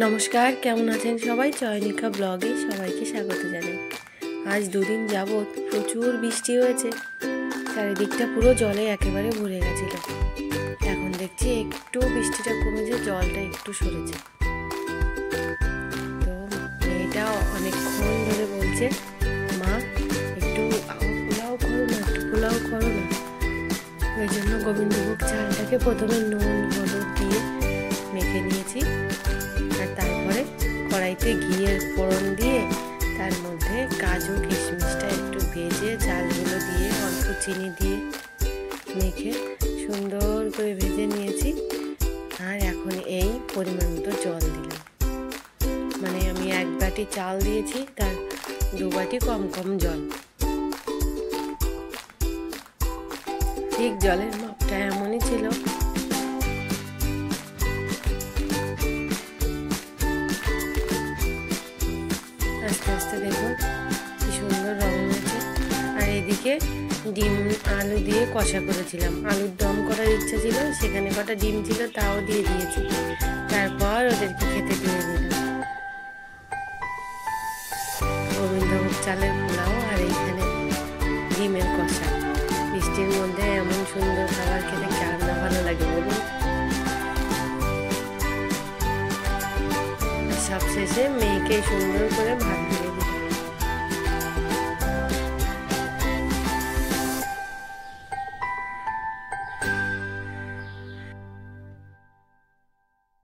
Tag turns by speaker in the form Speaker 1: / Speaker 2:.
Speaker 1: নমস্কার, কেমন আছেন সবাই? চয়নিকা ব্লগে সবাইকে স্বাগত জানাই। আজ দুদিন যাবৎ প্রচুর বৃষ্টি হয়েছে, চারিদিকটা পুরো জলে একেবারে ভরে গেছিল। এখন দেখছি একটু বৃষ্টিটা কমেছে, জলটা একটু সরেছে। তো মেয়েটা অনেকক্ষণ ধরে বলছে, মা একটু পোলাও করো না, একটু পোলাও করো না। ওই জন্য গোবিন্দভোগ চালটাকে প্রথমে নুন হলুদ দিয়ে মেখে নিয়েছি, আর তারপরে কড়াইতে ঘিয়ের ফোড়ন দিয়ে তার মধ্যে কাজু কিশমিশটা একটু ভেজে চালগুলো দিয়ে অল্প চিনি দিয়ে মেখে সুন্দর করে ভেজে নিয়েছি। আর এখন এই পরিমাণ মতো জল দিলাম, মানে আমি 1 বাটি চাল দিয়েছি, তার 2 বাটি কম কম জল। ঠিক জলের মাপটা এমনই ছিল। আস্তে আস্তে দেখুন কি সুন্দর রং হয়েছে। আর এদিকে ডিম আলু দিয়ে কষা করেছিলাম, আলুর দম করার ইচ্ছা ছিল, সেখানে কটা ডিম ছিল তাও দিয়ে দিয়েছি। তারপর ওদেরকে খেতে দিয়ে দিলাম গোবিন্দভোগ চালের পোলাও আর এইখানে ডিমের কষা। বৃষ্টির মধ্যে এমন সুন্দর খাবার খেতে কার না ভালো লাগে বলুন। সবশেষে মেয়েকে সুন্দর করে ভাত